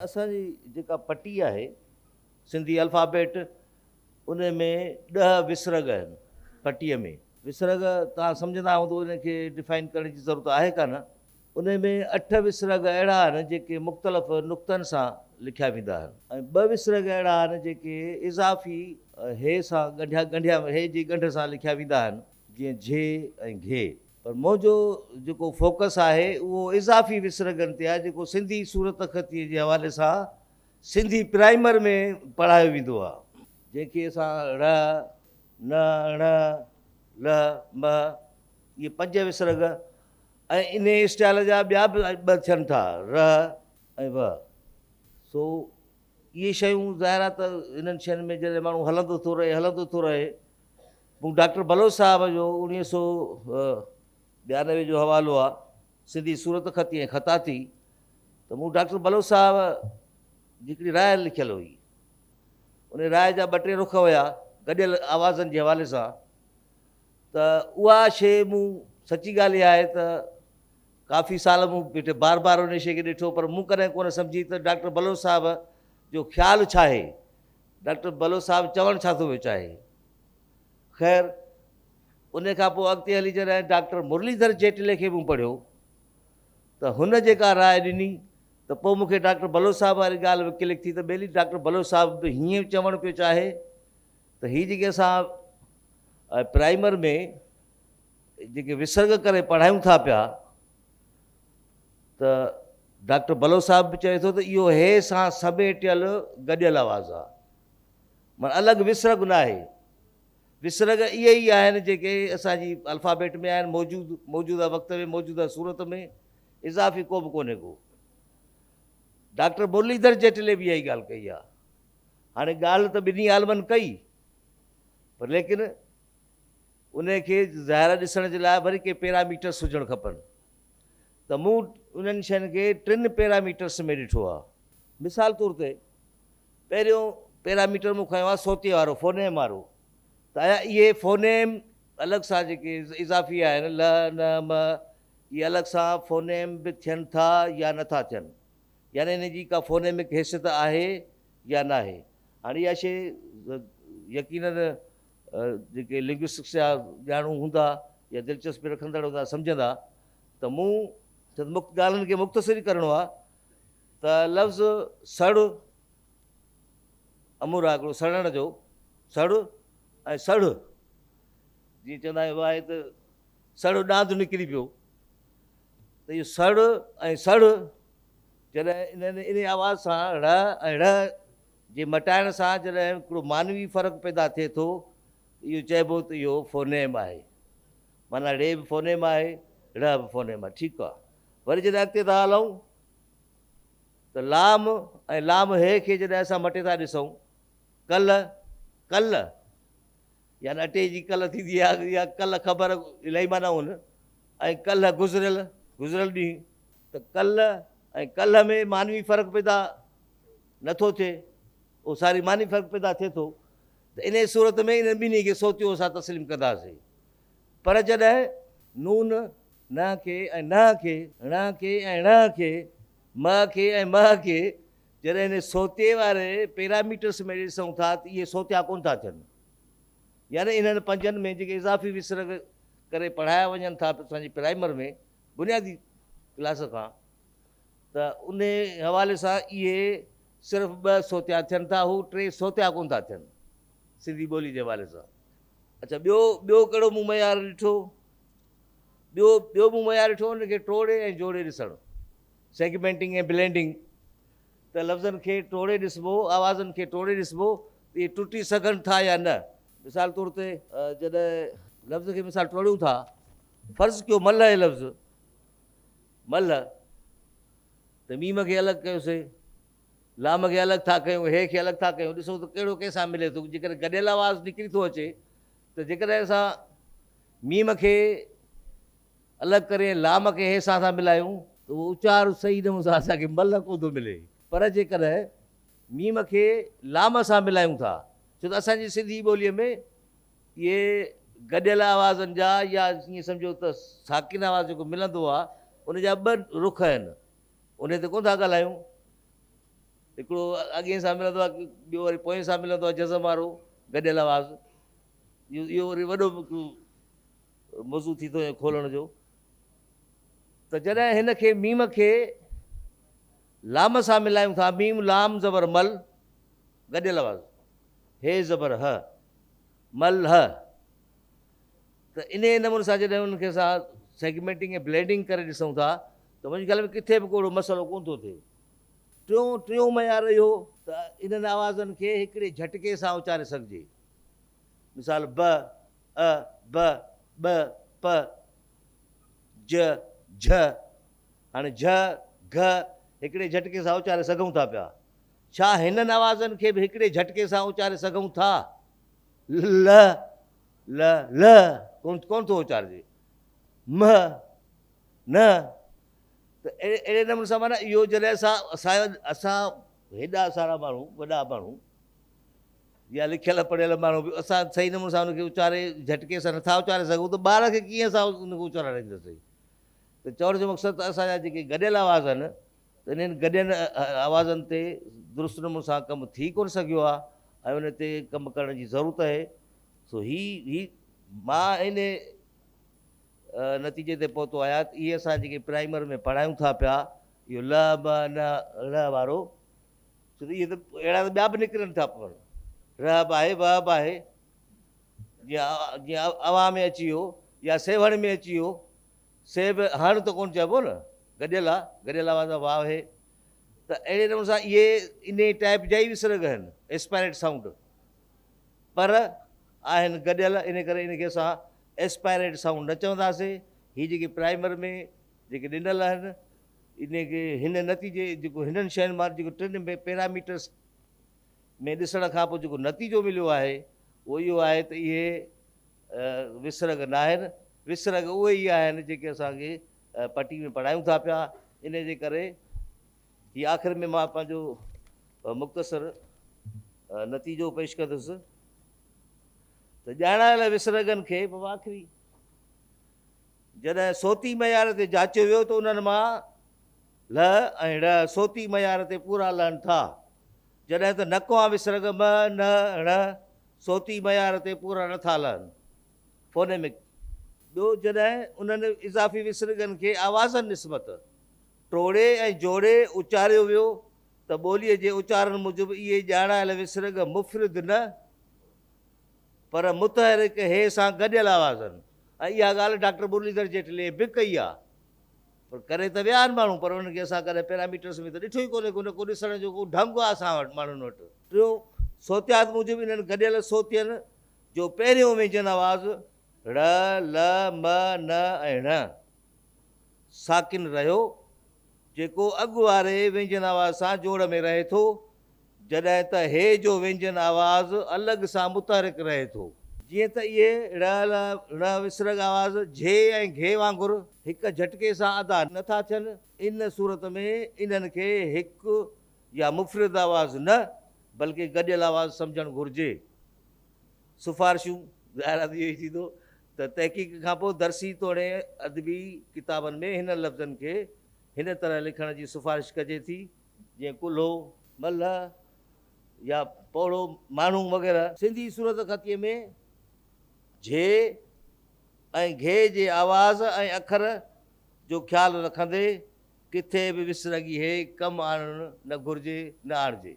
असांजी जेका पटी आहे सिंधी अल्फ़ाबेट उन में 10 विसरग आहिनि पटीअ में। विसरग तव्हां सम्झंदा हूंदो उनखे डिफाइन करण जी ज़रूरत आहे कान। उन में 8 विसरग अहिड़ा आहिनि जेके मुख़्तलिफ़ नुक़्तनि सां लिखिया वेंदा आहिनि ऐं 2 विसरग अहिड़ा आहिनि जेके इज़ाफ़ी हे सां ॻंढिया हे जी ॻंढ सां लिखिया वेंदा आहिनि, जीअं झे ऐं घे। पर मुंहिंजो जेको फोकस आहे उहो इज़ाफ़ी विसरगनि ते आहे, जेको सिंधी सूरत ख़तीअ जे हवाले सां सिंधी प्राइमर में पढ़ायो वेंदो आहे, जंहिंखे असां ड़ न ण ल म इहे 5 विसरग ऐं इन स्टाइल जा ॿिया बि 2 थियनि था र ऐं व। सो इहे शयूं ज़ाहिर आहे त इन्हनि शयुनि में जॾहिं माण्हू हलंदो थो रहे मूं डॉक्टर बलोच साहब जो 1992 जो हवालो आहे सिंधी सूरत ख़ती ऐं ख़ताती, त मूं डॉक्टर बलोच साहब जी हिकिड़ी राय लिखियलु हुई। उन राय जा 2-3 रुख हुया गॾियल आवाज़नि जे हवाले सां। त उहा शइ मूं सची ॻाल्हि इहा आहे त काफ़ी साल मूं बार बार उन शइ खे ॾिठो, पर मूं कॾहिं कोन सम्झी त डॉक्टर बलोच साहब जो ख़्यालु छा आहे, डॉक्टर बलोच साहब चवणु छा थो पियो चाहे। ख़ैर उन खां पोइ अॻिते हली जॾहिं डॉक्टर मुरलीधर चेटले खे मूं पढ़ियो त हुन जेका राय ॾिनी त पोइ मूंखे डॉक्टर बलोच साहब वारी ॻाल्हि बि क्लिक थी त ॿिए डॉक्टर बलोच साहब बि हीअं चवणु पियो चाहे त हीअ जेके असां प्राइमर में जेके विसर्ग करे पढ़ायूं था पिया, त डॉक्टर बलोच साहब बि चवे थो त इहो हे सां समेटियल गॾियल आवाज़ आहे, माना अलॻि विसर्ग न आहे। विसर्ग इहे ई आहिनि जेके असांजी अल्फ़ाबेट में आहिनि, मौजूदा वक़्त में मौजूदा सूरत में, इज़ाफ़ी को बि कोन्हे को। डॉक्टर मुरलीधर चेटले बि इहा ई ॻाल्हि कई आहे। हाणे ॻाल्हि त ॿिन्ही आलमनि कई, पर लेकिन उनखे ज़ाहिर ॾिसण जे लाइ वरी के पैरामीटर्स हुजणु खपनि, त मूं उन्हनि शयुनि खे 3 पैरामीटर्स में ॾिठो आहे। मिसाल तौर ते पहिरियों पैरामीटर मूं खयो आहे सोतीअ वारो, फोनेम वारो। त आया इहे फोनेम अलॻि सां जेके इज़ाफ़ी आहिनि ल न म, इहे अलॻि सां फोनेम बि थियनि था या नथा थियनि, यानी इन जी का फोनेमिक हैसियत आहे या न आहे। हाणे इहा शइ यकीनन जेके लिंग्विस्टिक्स जा ॼाणू हूंदा या दिलचस्पी रखंदड़ हूंदा सम्झंदा त मूं ॻाल्हियुनि खे मुख़्तसिर करिणो आहे। त लफ़्ज़ सड़ अमूर आहे हिकिड़ो सड़ण जो, सड़ ऐं सड़, जीअं चवंदा आहियूं आहे त सड़ ॾांद निकिरी पियो, त इहो सड़ ऐं सड़ जॾहिं इन आवाज़ सां ड़ ऐं ड़ जे मटाइण सां जॾहिं हिकिड़ो मानवी फ़र्क़ु पैदा थिए थो, इहो चइबो त इहो फोनेम आहे, माना रे बि फोनेम आहे, ड़ बि फोनेम आहे। ठीकु आहे, वरी जॾहिं अॻिते था हलूं त लाम ऐं लाम हे खे जॾहिं असां मटे था ॾिसूं, कल कल यानी अटे जी कल थींदी आहे, या कल ख़बर इलाही माना आहिनि, ऐं कल गुज़िरियल ॾींहुं, त कल ऐं कल में मानवी फ़र्क़ु पैदा नथो थिए, उहो सारी मानवी फ़र्क़ु पैदा थिए थो, त इन सूरत में इन ॿिन्ही खे सोतियो असां तस्लीम कंदासीं। पर जॾहिं नून न खे ऐं न खे, ण खे ऐं ण खे, म खे ऐं म खे जॾहिं इन सोते वारे पैरामीटर्स में ॾिसूं था त इहे सोतिया कोन था थियनि, यानी इन्हनि 5 में जेके इज़ाफ़ी विसर्ग करे पढ़ाया वञनि था असांजी प्राइमर में बुनियादी क्लास खां, त उन हवाले सां इहे सिर्फ़ु 2 सोतिया थियनि था, हू 3 सोतिया कोन था थियनि सिंधी ॿोली जे हवाले सां। अच्छा, ॿियो कहिड़ो मूं मयार ॾिठो, ॿियो मूं मयार ॾिठो उनखे टोड़े ऐं जोड़े ॾिसणु, सेगमेंटिंग ऐं ब्लेंडिंग। त लफ़्ज़नि खे टोड़े ॾिसबो, आवाज़नि खे टोड़े ॾिसबो, इहे टुटी सघनि था या न। मिसाल तौर ते जॾहिं लफ़्ज़ खे मिसाल टोड़ियूं था, फ़र्ज़ु कयो मल आहे लफ़्ज़ मल, त मीम खे अलॻि कयोसीं, लाम खे अलॻि था कयूं, हे खे अलॻि था कयूं, ॾिसो त कहिड़ो कंहिंसां मिले थो। जेकॾहिं गॾियल आवाज़ निकिरी थो अचे, त जेकॾहिं असां मीम खे अलॻि करे लाम खे हे सां था मिलायूं त उहो उचार सही नमूने सां असांखे मल कोन थो मिले। पर जेकॾहिं मीम खे लाम सां मिलायूं था, छो त असांजी सिंधी ॿोलीअ में इहे गॾियल आवाज़नि जा या ईअं सम्झो त साकिन आवाज़ जेको मिलंदो आहे उन जा 2 रुख आहिनि, उन ते कोन था ॻाल्हायूं। हिकिड़ो अॻे सां मिलंदो आहे, ॿियो वरी पोइ सां मिलंदो आहे जज़म वारो गॾियल आवाज़। इहो वरी वॾो मौज़ू थी थो खोलण जो। त जॾहिं हिन खे मीम खे लाम सां मिलायूं था, मीम लाम ज़बर मल गॾियल आवाज़, हे ज़बर ह मल ह, त इन नमूने सां जॾहिं उनखे असां सेगमेंटिंग ऐं ब्लेंडिंग करे ॾिसूं था त मुंहिंजी ॻाल्हि में किथे बि कोई मसइलो कोन थो थिए। टियों मयार इहो त इन्हनि आवाज़नि खे हिकिड़े झटके सां उचारे सघिजे। मिसाल ब अ ब ब प ज झ, हाणे झ घ हिकिड़े झटके सां उचारे सघूं था पिया। छा हिननि आवाज़नि खे बि हिकिड़े झटके सां उचारे सघूं था? ल ल ल कोन थो उचारिजे, म न। त अहिड़े नमूने सां माना इहो जॾहिं असां हेॾा सारा माण्हू, वॾा माण्हू या लिखियल पढ़ियल माण्हू बि असां सही नमूने सां हुनखे उचारे झटके सां नथा उचारे सघूं त ॿार खे कीअं असां उनखे उचाराईंदासीं? त चवण जो मक़सदु त असांजा जेके गॾियल आवाज़ आहिनि, त इन्हनि गॾियल आवाज़नि ते दुरुस्त नमूने सां कमु थी कोन सघियो आहे ऐं उन ते कमु करण जी ज़रूरत आहे। सो ही मां इन नतीजे ते पहुतो आहियां त इहे असां जेके प्राइमर में पढ़ायूं था पिया, इहो ल ब न ड़ वारो, छो त इहे त अहिड़ा त ॿिया बि निकिरनि था पर र बि आहे ब बि आहे, जीअं अवा में अची वियो या सेवण में अची वियो, से बि हण त कोन चइबो न, गॾियल आहे, गॾियल आवाज़ वाह आहे। त अहिड़े नमूने सां इहे इन टाइप जा ई विसर्ग आहिनि, एस्पायरेट साउंड, पर आहिनि गॾियल, इन करे इनखे असां एस्पायरेट साउंड न चवंदासीं। हीअ जेके प्राइमर में जेके ॾिनल आहिनि, इनखे हिन नतीजे जेको हिननि शयुनि मां जेको टिनि में पैरामीटर्स में ॾिसण खां पोइ जेको नतीजो मिलियो आहे उहो इहो आहे त इहे विसर्ग न आहिनि। विसर्ग उहे ई आहिनि जेके असांखे पटी में पढ़ायूं था पिया। इन जे करे हीअ आख़िर में मां पंहिंजो मुख़्तसर नतीजो पेश कंदुसि त ॼाणायल विसर्गनि खे आख़िरी जॾहिं सोती मयार ते जाचियो वियो त उन्हनि मां ल ऐं ड़ सोती मयार ते पूरा लहनि था, जॾहिं त नकवा विसर्ग म न ण सोती मयार ते पूरा नथा लहनि, फोनेमिक। ॿियो जॾहिं उन्हनि इज़ाफ़ी विसर्गनि खे आवाज़नि निस्बत टोड़े ऐं जोड़े उचारियो वियो त ॿोलीअ जे उचारण मूजिबि इहे ॼाणायल विसर्ग मुफ़रिद न पर मुतहरिक हे सां गॾियल आवाज़ आहिनि। ऐं इहा ॻाल्हि डॉक्टर मुरलीधर जेटलीअ बि कई आहे, पर करे त विया आहिनि माण्हू, पर उनखे असां कॾहिं पैरामीटर्स में त ॾिठो ई कोन्हे, को ॾिसण जो को ढंग आहे असां वटि माण्हुनि वटि। टियों सोतियात मूजिबि इन्हनि गॾियल सोतियनि जो पहिरियों व्यंजन आवाज़ ड़ ल म न ऐं ण साकिन रहियो, जेको अॻु वारे व्यंजन आवाज़ सां जोड़ में रहे थो, जॾहिं त हे जो व्यंजन आवाज़ अलॻि सां मुतहरिक रहे थो। जीअं त इहे ड़ विसर्ग आवाज़ झे ऐं घे वांगुरु हिकु झटके सां अदा नथा थियनि, इन सूरत में इन्हनि खे हिकु या मुफ़रिद आवाज़ न बल्कि गॾियल आवाज़ सम्झणु घुरिजे। सिफ़ारिशूं ज़ाहिर इहो ई थींदो त तहक़ीक़ खां पोइ दर्सी तोड़े अदबी किताबनि में हिन लफ़्ज़नि खे हिन तरह लिखण जी सिफ़ारिश कजे थी, जीअं कुल्हो मल या पोड़ो माण्हू वग़ैरह। सिंधी सूरत ख़तीअ में झे ऐं घे जे आवाज़ ऐं अखर जो ख़्यालु रखंदे किथे बि विसरगी हे कमु आणणु न घुरिजे, न आणिजे।